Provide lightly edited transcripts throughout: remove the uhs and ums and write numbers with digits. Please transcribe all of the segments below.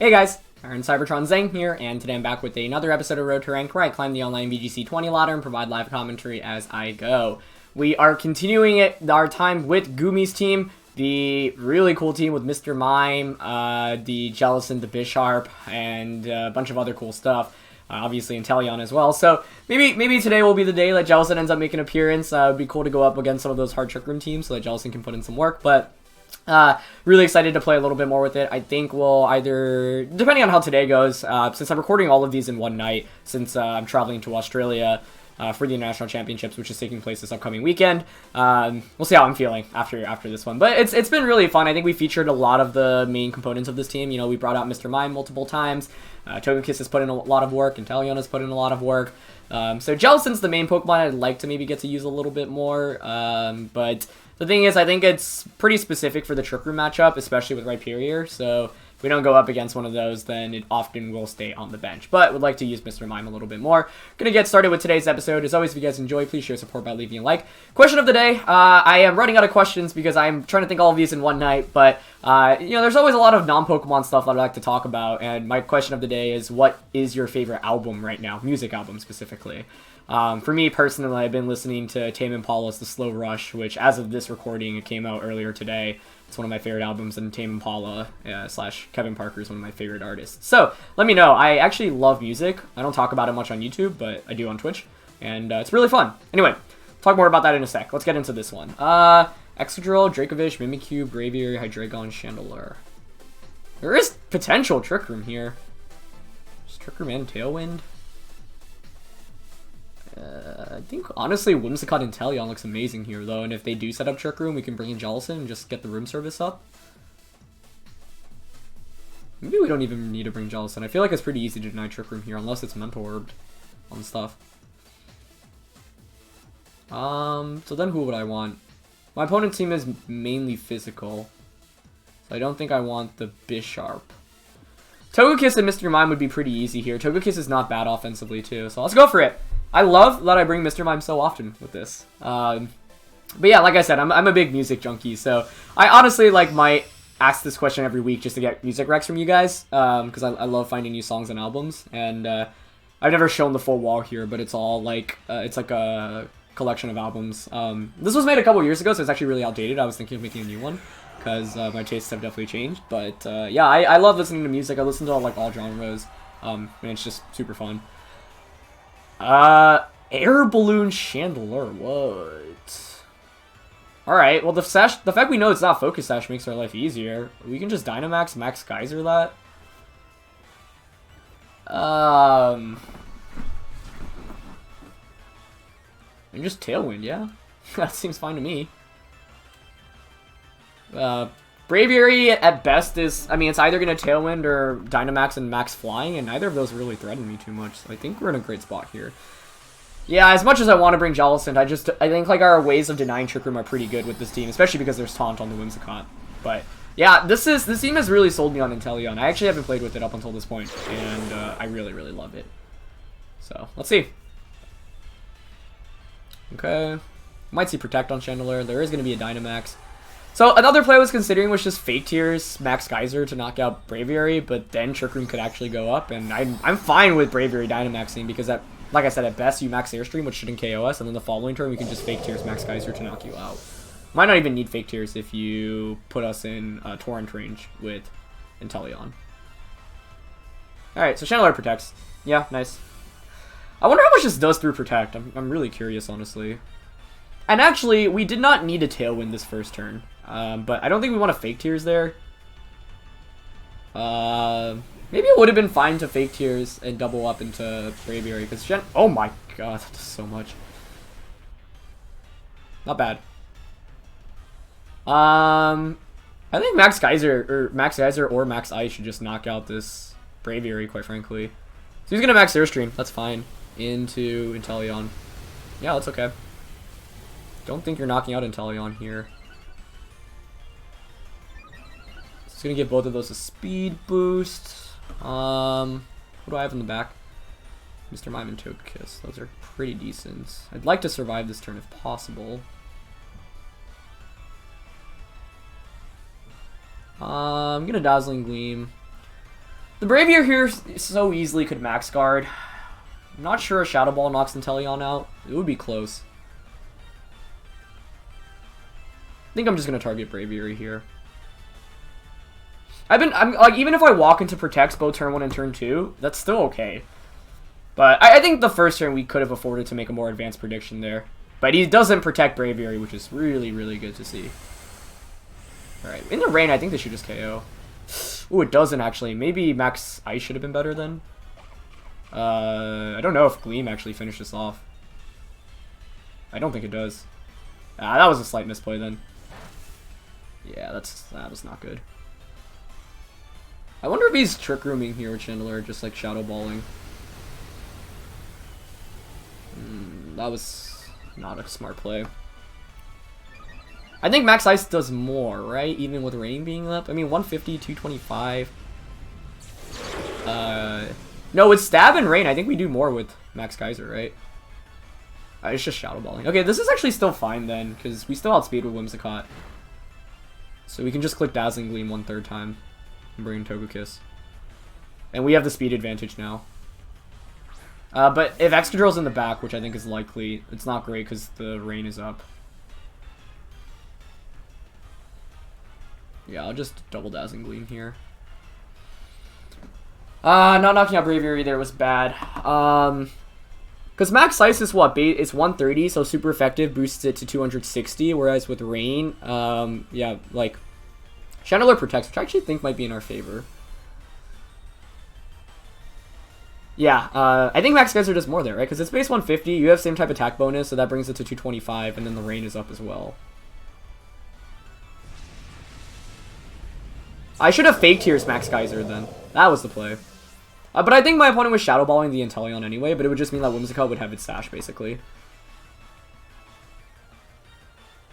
Hey guys, Iron Cybertron Zhang here, and today I'm back with another episode of Road to Rank where I climb the online VGC 20 ladder and provide live commentary as I go. We are continuing our time with Gumi's team, the really cool team with Mr. Mime, the Jellicent, the Bisharp, and a bunch of other cool stuff. Obviously Inteleon as well. So maybe today will be the day that Jellicent ends up making an appearance. It would be cool to go up against some of those hard Trick Room teams so that Jellicent can put in some work, but really excited to play a little bit more with it. I think we'll either, depending on how today goes, since I'm recording all of these in one night, since I'm traveling to Australia for the International Championships, which is taking place this upcoming weekend, we'll see how I'm feeling after this one. But it's been really fun. I think we featured a lot of the main components of this team. You know, we brought out Mr. Mime multiple times. Togekiss has put in a lot of work, and Inteleon has put in a lot of work. So Jellicent's the main Pokemon I'd like to maybe get to use a little bit more, but the thing is, I think it's pretty specific for the Trick Room matchup, especially with Rhyperior, so if we don't go up against one of those, then it often will stay on the bench. But would like to use Mr. Mime a little bit more. Gonna get started with today's episode. As always, if you guys enjoy, please share support by leaving a like. Question of the day. I am running out of questions because I'm trying to think all of these in one night, but you know, there's always a lot of non-Pokemon stuff that I'd like to talk about, and my question of the day is, what is your favorite album right now? Music album, specifically. For me personally, I've been listening to Tame Impala's The Slow Rush, which as of this recording, it came out earlier today. It's one of my favorite albums, and Tame Impala / Kevin Parker is one of my favorite artists. So let me know. I actually love music. I don't talk about it much on YouTube, but I do on Twitch, and it's really fun. Anyway, talk more about that in a sec. Let's get into this one. Excadrill, Dracovish, Mimikyu, Braviary, Hydreigon, Chandelure. There is potential Trick Room here. Is Trick Room and Tailwind? I think, honestly, Whimsicott and Inteleon looks amazing here, though, and if they do set up Trick Room, we can bring in Jellicent and just get the room service up. Maybe we don't even need to bring Jellicent. I feel like it's pretty easy to deny Trick Room here, unless it's Mental Orbed on stuff. So then who would I want? My opponent's team is mainly physical, so I don't think I want the Bisharp. Togekiss and Mr. Mime would be pretty easy here. Togekiss is not bad offensively, too, so let's go for it. I love that I bring Mr. Mime so often with this. But yeah, like I said, I'm a big music junkie, so I honestly might ask this question every week just to get music recs from you guys, because I love finding new songs and albums, and I've never shown the full wall here, but it's all it's like a collection of albums. This was made a couple years ago, so it's actually really outdated. I was thinking of making a new one, because my tastes have definitely changed, but yeah, I love listening to music. I listen to all genres, and it's just super fun. Air Balloon Chandelure, what? Alright, well the fact we know it's not Focus Sash makes our life easier. We can just Dynamax, Max Geyser that. And just Tailwind, yeah? That seems fine to me. Braviary at best is, I mean, it's either going to Tailwind or Dynamax and Max Flying, and neither of those really threaten me too much, so I think we're in a great spot here. Yeah, as much as I want to bring Jellicent, I think our ways of denying Trick Room are pretty good with this team, especially because there's Taunt on the Whimsicott. But yeah, this team has really sold me on Inteleon. I actually haven't played with it up until this point, and I really, really love it. So, let's see. Okay. Might see Protect on Chandelure. There is going to be a Dynamax. So another play I was considering was just Fake Tears, Max Geyser to knock out Braviary, but then Trick Room could actually go up, and I'm fine with Braviary Dynamaxing because that, like I said, at best you max Airstream, which shouldn't KO us, and then the following turn we can just Fake Tears, Max Geyser to knock you out. Might not even need Fake Tears if you put us in Torrent range with Inteleon. Alright, so Chandelure protects. Yeah, nice. I wonder how much this does through Protect. I'm really curious, honestly. And actually, we did not need a Tailwind this first turn. But I don't think we want to Fake Tears there. Maybe it would have been fine to Fake Tears and double up into Braviary, because oh my god, that does so much. Not bad. I think Max Geyser or Max Ice should just knock out this Braviary, quite frankly. So he's gonna Max Airstream, that's fine. Into Inteleon. Yeah, that's okay. Don't think you're knocking out Inteleon here. It's gonna give both of those a speed boost. What do I have in the back? Mr. Mime and Togekiss. Those are pretty decent. I'd like to survive this turn if possible. I'm gonna Dazzling Gleam. The Braviary here so easily could max guard. I'm not sure a Shadow Ball knocks Inteleon out. It would be close. I think I'm just gonna target Braviary here. I'm like, even if I walk into Protects both turn 1 and turn 2, that's still okay. But I think the first turn we could have afforded to make a more advanced prediction there. But he doesn't protect Braviary, which is really, really good to see. Alright, in the rain, I think this should just KO. Ooh, it doesn't actually. Maybe Max Ice should have been better then. I don't know if Gleam actually finished this off. I don't think it does. Ah, that was a slight misplay then. Yeah, that was not good. I wonder if he's Trick Rooming here with Chandler, just like Shadow Balling. That was not a smart play. I think Max Ice does more, right? Even with Rain being up. I mean, 150, 225. No, with Stab and Rain, I think we do more with Max Geyser, right? It's just Shadow Balling. Okay, this is actually still fine then, because we still outspeed with Whimsicott. So we can just click Dazzling Gleam 1/3 time and bring in Togekiss. And we have the speed advantage now. But if Excadrill's in the back, which I think is likely, it's not great because the Rain is up. Yeah, I'll just double Dazzling Gleam here. Not knocking out Braviary there was bad. Because Max Ice is what? It's 130, so super effective, boosts it to 260, whereas with Rain, yeah, like, Chandler Protects, which I actually think might be in our favor. Yeah, I think Max Geyser does more there, right? Because it's base 150, you have same type attack bonus, so that brings it to 225, and then the Rain is up as well. I should have faked here's Max Geyser then. That was the play. But I think my opponent was Shadow Balling the Inteleon anyway, but it would just mean that Whimsicott would have its Sash, basically.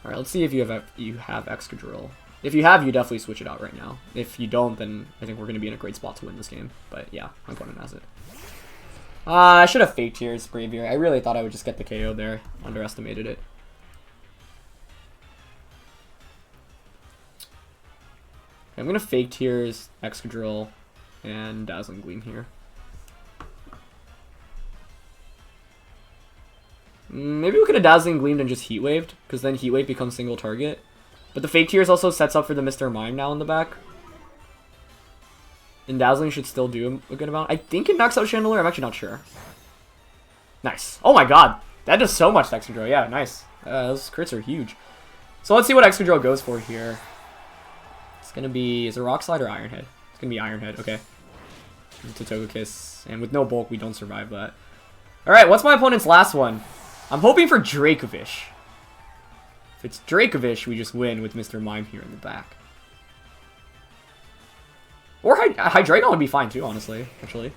Alright, let's see if you have Excadrill. If you have, you definitely switch it out right now. If you don't, then I think we're going to be in a great spot to win this game. But yeah, my opponent has it. I should have faked here as Braviary. I really thought I would just get the KO there. Underestimated it. I'm going to fake Tears, Excadrill, and Dazzling Gleam here. Maybe we could have Dazzling Gleamed and just Heat Waved, because then Heat Wave becomes single target. But the Fake Tears also sets up for the Mr. Mime now in the back. And Dazzling should still do a good amount. I think it knocks out Chandelier, I'm actually not sure. Nice. Oh my god, that does so much to Excadrill. Yeah, nice. Those crits are huge. So let's see what Excadrill goes for here. It's gonna be, is it Rock Slide or Iron Head? It's gonna be Iron Head, okay. To Togekiss, and with no bulk, we don't survive that. Alright, what's my opponent's last one? I'm hoping for Dracovish. If it's Dracovish, we just win with Mr. Mime here in the back. Or Hydreigon would be fine too, honestly, actually.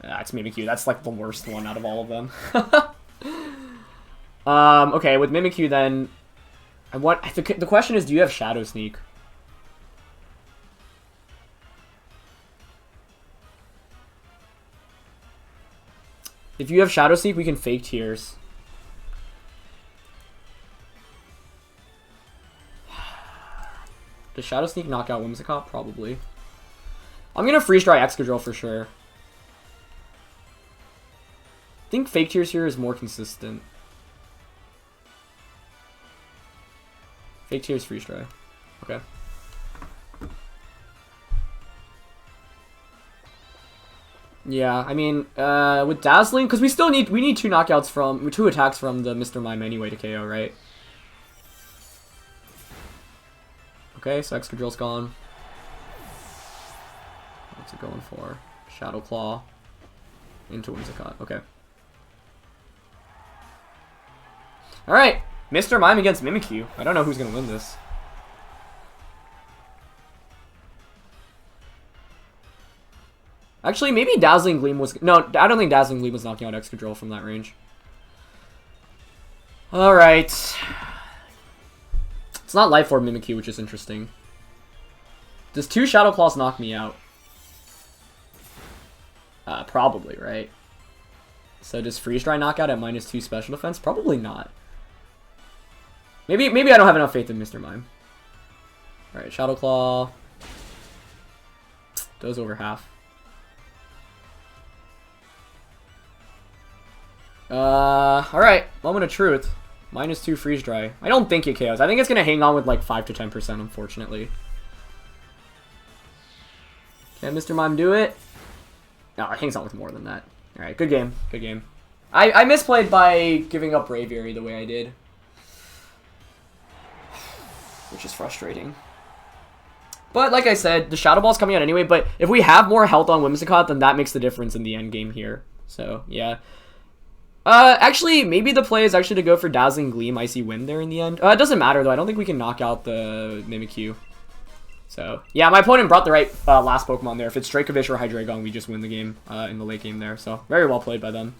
It's Mimikyu, that's like the worst one out of all of them. Okay, with Mimikyu then, the question is, do you have Shadow Sneak? If you have Shadow Sneak, we can fake Tears. Does Shadow Sneak knock out Whimsicott? Probably. I'm gonna Freeze Dry Excadrill for sure. I think Fake Tears here is more consistent. Fake Tears, Freeze Dry. Okay. Yeah, I mean, with Dazzling, because we need two attacks from the Mr. Mime anyway to KO, right? Okay, so Excadrill's gone. What's it going for? Shadow Claw into Whimsicott. Okay. Alright, Mr. Mime against Mimikyu. I don't know who's gonna win this. Actually, maybe Dazzling Gleam was... No, I don't think Dazzling Gleam was knocking out Excadrill from that range. Alright. It's not Life Orb Mimikyu, which is interesting. Does 2 Shadow Claws knock me out? Probably, right? So does Freeze Dry knock out at -2 special defense? Probably not. Maybe I don't have enough faith in Mr. Mime. Alright, Shadow Claw. Does over half. Alright. Moment of truth. -2 freeze dry. I don't think it KOs. I think it's gonna hang on with like 5 to 10%, unfortunately. Can Mr. Mime do it? No, it hangs on with more than that. Alright, good game. Good game. I misplayed by giving up Braviary the way I did. Which is frustrating. But like I said, the Shadow Ball's coming out anyway, but if we have more health on Whimsicott, then that makes the difference in the end game here. So, yeah. Actually, maybe the play is actually to go for Dazzling Gleam, Icy Wind there in the end. It doesn't matter, though. I don't think we can knock out the Mimikyu. So, yeah, my opponent brought the right last Pokemon there. If it's Dracovish or Hydreigon, we just win the game in the late game there. So, very well played by them.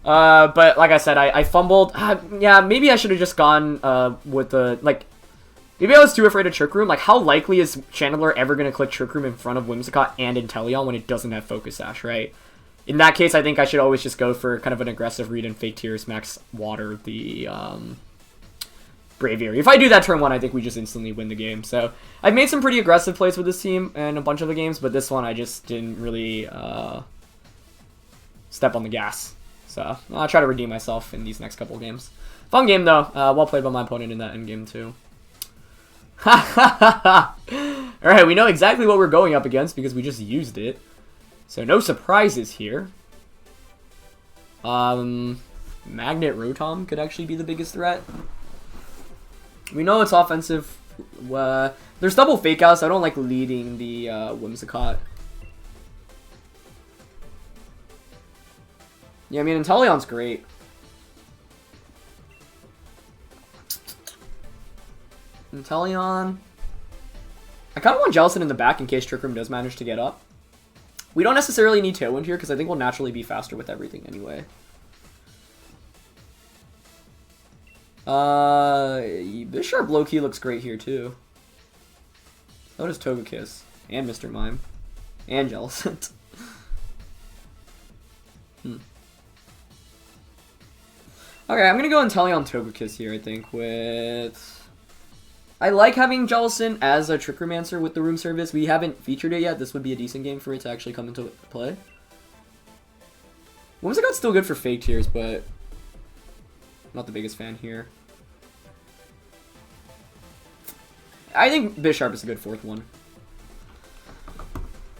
But like I said, I fumbled. Yeah, maybe I should have just gone with the, like, maybe I was too afraid of Trick Room. Like, how likely is Chandler ever going to click Trick Room in front of Whimsicott and Inteleon when it doesn't have Focus Sash, right? In that case, I think I should always just go for kind of an aggressive read and Fake Tears, Max Water the Braviary. If I do that turn 1, I think we just instantly win the game. So, I've made some pretty aggressive plays with this team in a bunch of the games, but this one I just didn't really step on the gas. So, I'll try to redeem myself in these next couple games. Fun game, though. Well played by my opponent in that end game, too. Alright, we know exactly what we're going up against because we just used it. So no surprises here. Magnet Rotom could actually be the biggest threat. We know it's offensive. There's double Fake Out, so I don't like leading the Whimsicott. Yeah, I mean, Inteleon's great. Inteleon. I kind of want Jellicent in the back in case Trick Room does manage to get up. We don't necessarily need Tailwind here because I think we'll naturally be faster with everything anyway. Bisharp low-key looks great here too. So does Togekiss. And Mr. Mime. And Jellicent. Okay, I'm gonna go Inteleon Togekiss here, I think, with... I like having Jellicent as a Trick Room answer with the Room Service. We haven't featured it yet. This would be a decent game for it to actually come into play. Whimsicott's still good for Fake Tears, but I'm not the biggest fan here. I think Bisharp is a good fourth one.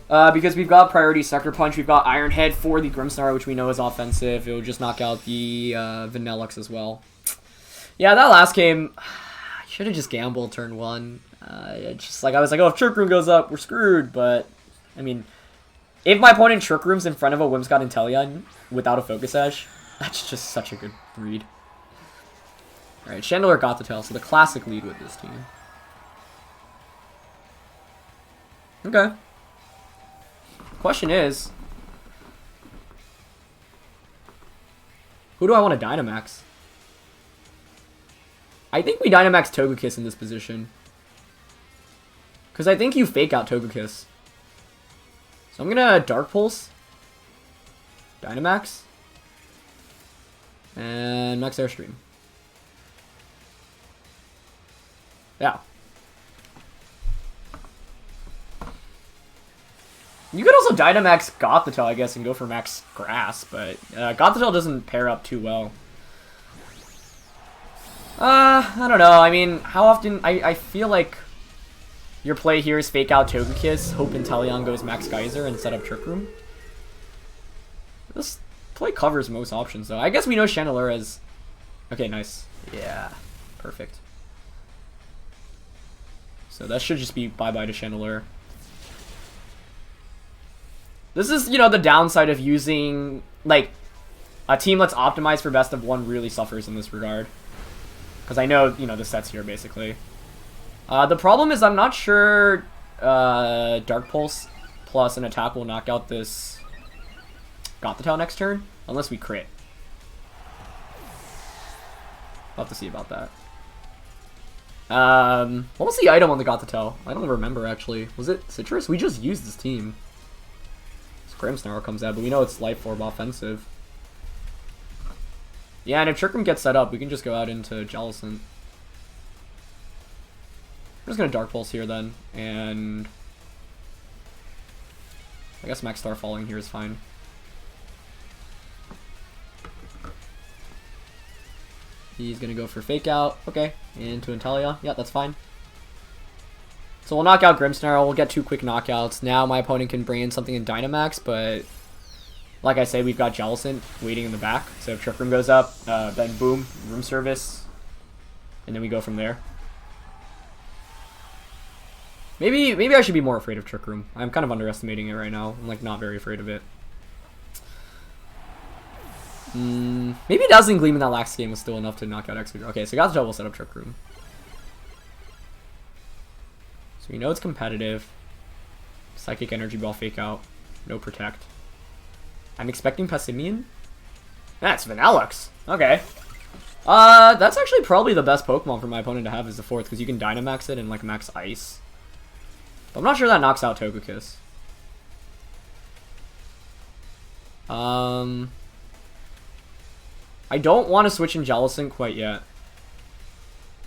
Because we've got Priority Sucker Punch, we've got Iron Head for the Grimmsnarl, which we know is offensive. It will just knock out the Vanillux as well. Yeah, that last game... should have just gambled turn 1. Just like I was like, oh, if Trick Room goes up, we're screwed. But I mean, if my opponent Trick Room's in front of a Whimsicott Inteleon without a Focus Sash, that's just such a good read. All right, Chandler got the tail, so the classic lead with this team. Okay. Question is, who do I want to Dynamax? I think we Dynamax Togekiss in this position. Because I think you Fake Out Togekiss. So I'm going to Dark Pulse. Dynamax. And Max Airstream. Yeah. You could also Dynamax Gothitelle, I guess, and go for Max Grass. But Gothitelle doesn't pair up too well. I don't know. I mean, how often... I feel like your play here is Fake Out Togekiss, hope Inteleon goes Max Geyser, and set up Trick Room. This play covers most options, though. I guess we know Chandelure as... Okay, nice. Yeah, perfect. So that should just be bye-bye to Chandelure. This is, you know, the downside of using, like, a team that's optimized for best of one really suffers in this regard. Because I know, you know, the sets here, basically. The problem is I'm not sure Dark Pulse plus an attack will knock out this Gothitelle next turn, unless we crit. I'll have to see about that. What was the item on the Gothitelle? I don't remember, actually. Was it Citrus? We just used this team. This Grimmsnarl comes out, but we know it's Life Orb offensive. Yeah, and if Trick Room gets set up, we can just go out into Jellicent. I'm just going to Dark Pulse here, then, and I guess Max Star falling here is fine. He's gonna go for Fake Out. Okay, into Intelia. Yeah, that's fine. So we'll knock out Grimmsnarl. We'll get 2 quick knockouts. Now my opponent can bring in something in Dynamax, but like I say, we've got Jellicent waiting in the back. So if Trick Room goes up, then boom, Room Service, and then we go from there. Maybe I should be more afraid of Trick Room. I'm kind of underestimating it right now. I'm like not very afraid of it. Maybe Dazzling Gleam in that last game was still enough to knock out Executor. Okay, so Gothitelle will set up Trick Room. So we know it's competitive. Psychic Energy Ball Fake Out. No Protect. I'm expecting Passimian. That's Vanillux. Okay. That's actually probably the best Pokemon for my opponent to have as the 4th, because you can Dynamax it and like max Ice. But I'm not sure that knocks out Togekiss. I don't want to switch in Jellicent quite yet.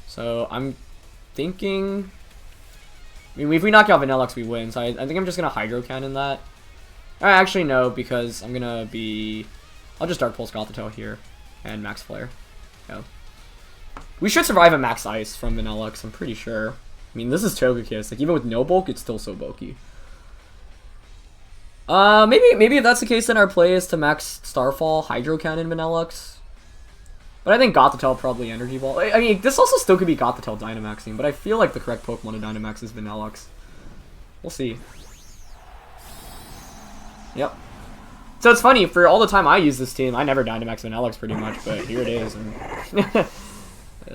So I'm thinking... I mean, if we knock out Vanillux, we win. So I think I'm just going to Hydro Cannon that. Actually, no, because I'm going to be... I'll just Dark Pulse Gothitelle here. And Max Flare. Go. We should survive a Max Ice from Vanillux, I'm pretty sure. I mean, this is Togekiss. Like, even with no bulk, it's still so bulky. Maybe if that's the case, then our play is to Max Starfall, Hydro Cannon, Vanillux. But I think Gothitelle probably Energy Ball. I mean, this also still could be Gothitelle Dynamaxing, but I feel like the correct Pokemon to Dynamax is Vanillux. We'll see. Yep. So it's funny, for all the time I use this team, I never Dynamax Vanillux pretty much, but here it is. And the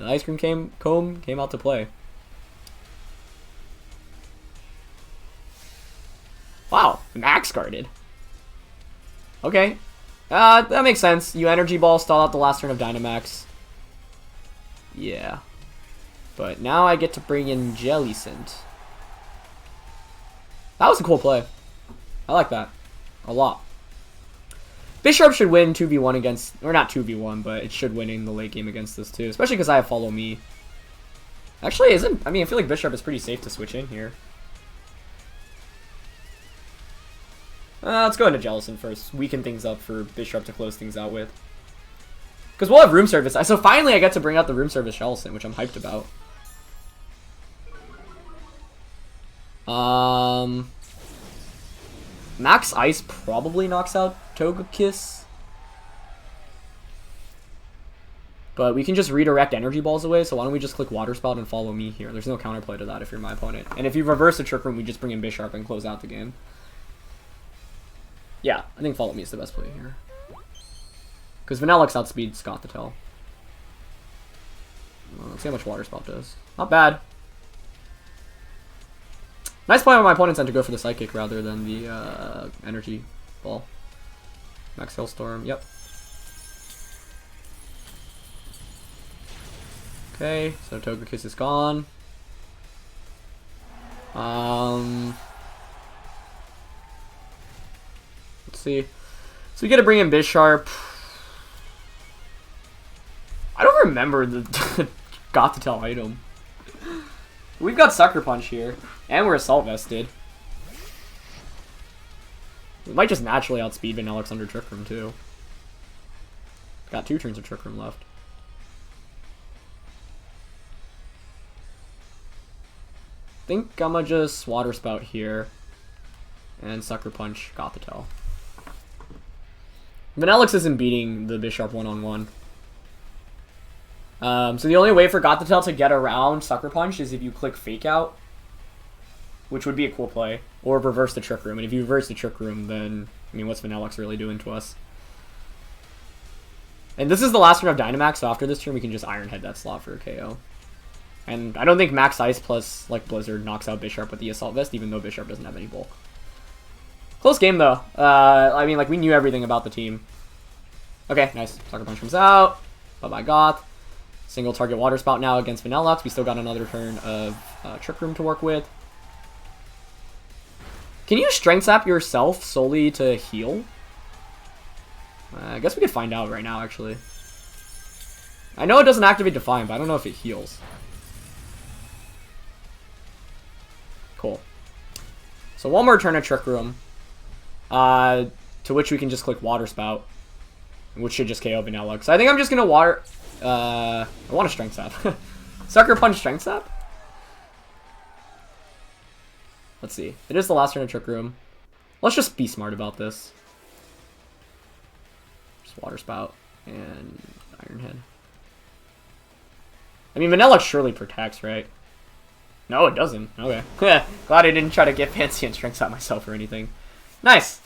Ice Cream Cone came out to play. Wow, Max Guarded. Okay. That makes sense. You Energy Ball, stall out the last turn of Dynamax. Yeah. But now I get to bring in Jellicent. That was a cool play. I like that. A lot. Bisharp should win 2v1 against... Or not 2v1, but it should win in the late game against this too. Especially because I have Follow Me. Actually, isn't... I mean, I feel like Bisharp is pretty safe to switch in here. Let's go into Jellicent first. Weaken things up for Bisharp to close things out with. Because we'll have Room Service. So finally I get to bring out the Room Service Jellicent, which I'm hyped about. Max Ice probably knocks out Togekiss. But we can just redirect Energy Balls away, so why don't we just click Water Spout and Follow Me here. There's no counterplay to that if you're my opponent. And if you reverse the Trick Room, we just bring in Bisharp and close out the game. Yeah, I think Follow Me is the best play here. Because Vanillux outspeeds Gothitelle. Let's see how much Water Spout does. Not bad. Nice play on my opponent's end to go for the Psychic rather than the Energy Ball. Max Hailstorm, yep. Okay, so Togekiss is gone. Let's see. So we get to bring in Bisharp. I don't remember the Gothitelle item. We've got Sucker Punch here, and we're Assault Vested. We might just naturally outspeed Vanillux under Trick Room too. Got 2 turns of Trick Room left. I think I'm gonna just Water Spout here and Sucker Punch Gothitelle. Vanillux isn't beating the Bisharp one-on-one. So the only way for Gothitelle to get around Sucker Punch is if you click Fake Out, which would be a cool play, or reverse the Trick Room. And if you reverse the Trick Room, then, I mean, what's Vanillux really doing to us? And this is the last turn of Dynamax, so after this turn we can just Iron Head that slot for a KO. And I don't think Max Ice plus, like, Blizzard knocks out Bisharp with the Assault Vest, even though Bisharp doesn't have any bulk. Close game, though. I mean, like, we knew everything about the team. Okay, nice. Sucker Punch comes out. Bye-bye, Goth. Single target Water Spout now against Vanillux. We still got another turn of Trick Room to work with. Can you Strength Sap yourself solely to heal? I guess we could find out right now, actually. I know it doesn't activate Define, but I don't know if it heals. Cool. So one more turn of Trick Room. To which we can just click Water Spout, which should just KO Vanilla. So I think I'm just gonna water. I want a Strength Sap. Sucker Punch Strength Sap. Let's see. It is the last turn of Trick Room. Let's just be smart about this. Just Water Spout and Iron Head. I mean, Vanilla surely protects, right? No, it doesn't. Okay. Glad I didn't try to get fancy and Strength Sap myself or anything. Nice.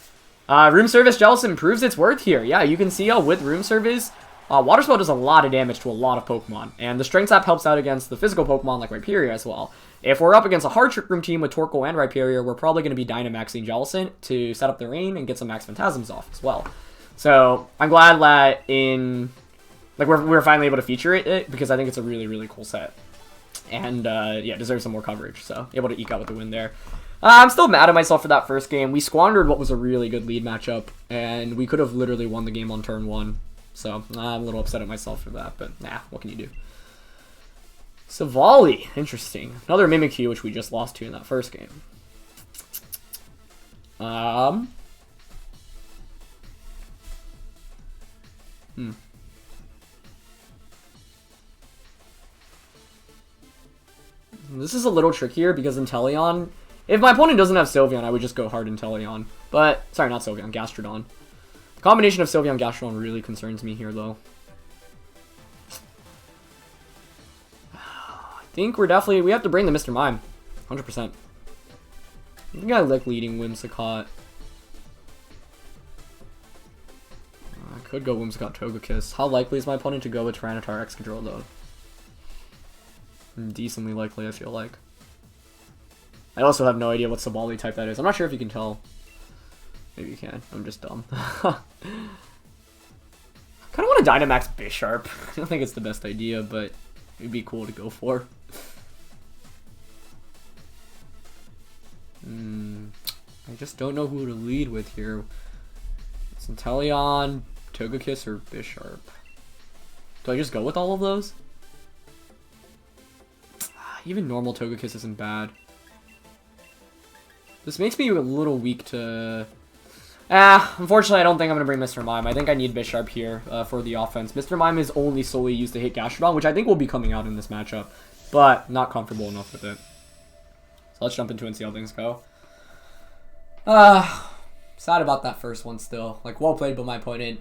Room Service Jellicent proves its worth here. Yeah, you can see how with Room Service, Water Spout does a lot of damage to a lot of Pokemon. And the Strength Sap helps out against the physical Pokemon like Rhyperior as well. If we're up against a hard Trick Room team with Torkoal and Rhyperior, we're probably going to be Dynamaxing Jellicent to set up the rain and get some Max Phantasms off as well. So, I'm glad that we're finally able to feature it because I think it's a really, really cool set. And, yeah, deserves some more coverage. So, able to eke out with the win there. I'm still mad at myself for that first game. We squandered what was a really good lead matchup, and we could have literally won the game on turn 1. So, I'm a little upset at myself for that, but nah, what can you do? Savali, interesting. Another Mimikyu, which we just lost to in that first game. This is a little trickier because Inteleon... If my opponent doesn't have Sylveon, I would just go hard Inteleon. But, sorry, not Sylveon, Gastrodon. The combination of Sylveon and Gastrodon really concerns me here, though. I think we have to bring the Mr. Mime. 100%. I think I like leading Whimsicott. I could go Whimsicott Togekiss. How likely is my opponent to go with Tyranitar Excadrill, though? Decently likely, I feel like. I also have no idea what Sabali type that is. I'm not sure if you can tell. Maybe you can. I'm just dumb. I kind of want to Dynamax Bisharp. I don't think it's the best idea, but it'd be cool to go for. I just don't know who to lead with here. It's Inteleon, Togekiss, or Bisharp. Do I just go with all of those? Even normal Togekiss isn't bad. This makes me a little weak to... unfortunately I don't think I'm going to bring Mr. Mime. I think I need Bisharp here for the offense. Mr. Mime is only solely used to hit Gastrodon, which I think will be coming out in this matchup. But not comfortable enough with it. So let's jump into it and see how things go. Sad about that first one still. Like, well played by my opponent.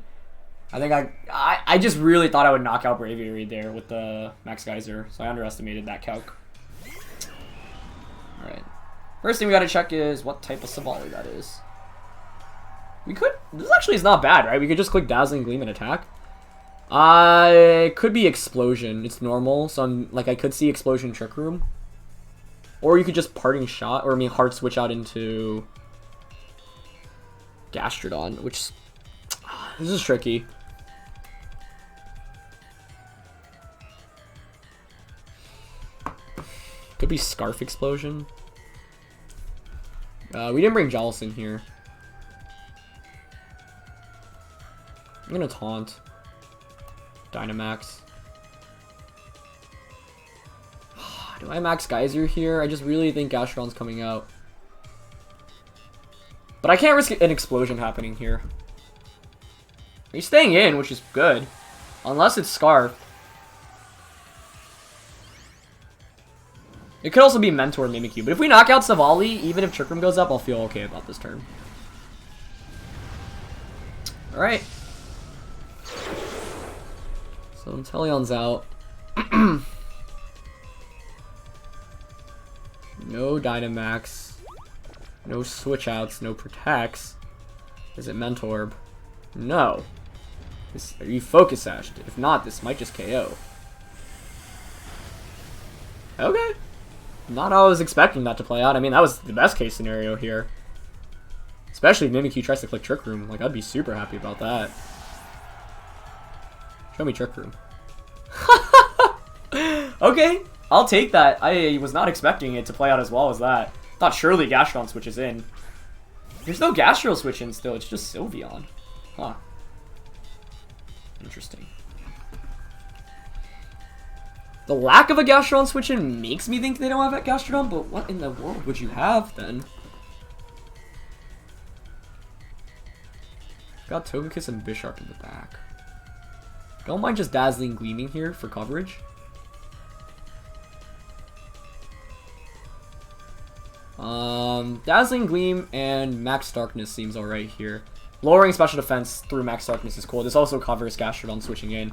I think I just really thought I would knock out Braviary there with the Max Geyser. So I underestimated that calc. Alright. First thing we gotta check is what type of Savali that is. This actually is not bad, right? We could just click Dazzling Gleam and attack. It could be Explosion. It's normal, so I could see Explosion Trick Room. Or you could just Parting Shot, or I mean Hard Switch out into Gastrodon, which... This is tricky. Could be Scarf Explosion. We didn't bring Jellicent here. I'm gonna Taunt. Dynamax. Do I Max Geyser here? I just really think Gastrodon's coming out. But I can't risk an explosion happening here. He's staying in, which is good. Unless it's Scarf. It could also be Mentor Mimikyu. But if we knock out Savali, even if Trick Room goes up, I'll feel okay about this turn. Alright. So Inteleon's out. No Dynamax. No Switch Outs. No Protects. Is it Mentorb? No. Are you Focus Sashed? If not, this might just KO. Okay. Not how I was expecting that to play out. I mean, that was the best case scenario here. Especially if Mimikyu tries to click Trick Room. Like, I'd be super happy about that. Show me Trick Room. Okay, I'll take that. I was not expecting it to play out as well as that. Thought surely Gastrodon switches in. There's no Gastro switch in still. It's just Sylveon. Huh. Interesting. The lack of a Gastrodon switch in makes me think they don't have that Gastrodon, but what in the world would you have then? Got Togekiss and Bisharp in the back. Don't mind just Dazzling Gleaming here for coverage. Dazzling Gleam and Max Darkness seems alright here. Lowering special defense through Max Darkness is cool. This also covers Gastrodon switching in.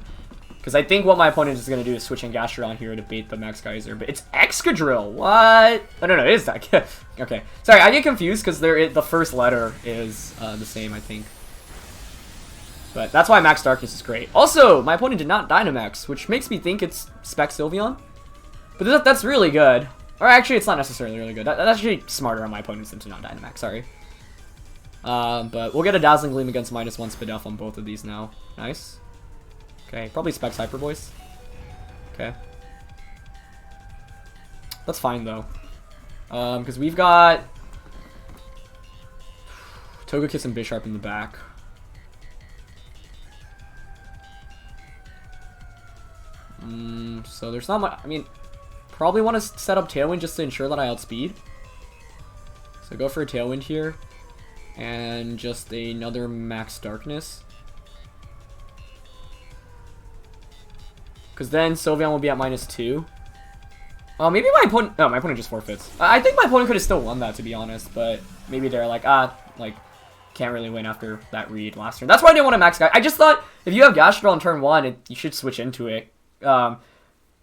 Because I think what my opponent is going to do is switch in Gastrodon here to bait the Max Geyser. But it's Excadrill! What? Oh, no, it is that. Okay. Sorry, I get confused because the first letter is the same, I think. But that's why Max Darkness is great. Also, my opponent did not Dynamax, which makes me think it's Spec Sylveon. But that's really good. Or actually, it's not necessarily really good. That's actually smarter on my opponent's than to not Dynamax, sorry. But we'll get a Dazzling Gleam against -1 Spadef on both of these now. Nice. Okay, probably Specs Hyper Voice. Okay. That's fine, though. Because we've got Togekiss and Bisharp in the back. So there's not much. I mean, probably want to set up Tailwind just to ensure that I outspeed. So go for a Tailwind here. And just another Max Darkness. Because then Sylveon will be at -2. Oh, maybe my opponent... No, my opponent just forfeits. I think my opponent could have still won that, to be honest. But maybe they're like, can't really win after that read last turn. That's why I didn't want to Max Guy. I just thought, if you have Gastrodon on turn 1, you should switch into it.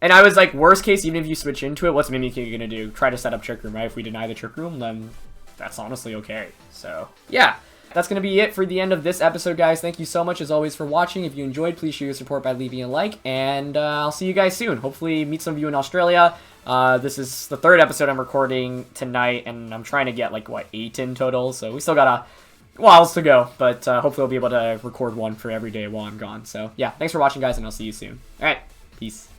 And I was like, worst case, even if you switch into it, what's Mimikyu gonna do? Try to set up Trick Room, right? If we deny the Trick Room, then that's honestly okay. So, yeah. That's going to be it for the end of this episode, guys. Thank you so much, as always, for watching. If you enjoyed, please show your support by leaving a like. And I'll see you guys soon. Hopefully meet some of you in Australia. This is the 3rd episode I'm recording tonight, and I'm trying to get, 8 in total. So we still got a while to go. But hopefully I'll be able to record one for every day while I'm gone. So, yeah. Thanks for watching, guys, and I'll see you soon. All right. Peace.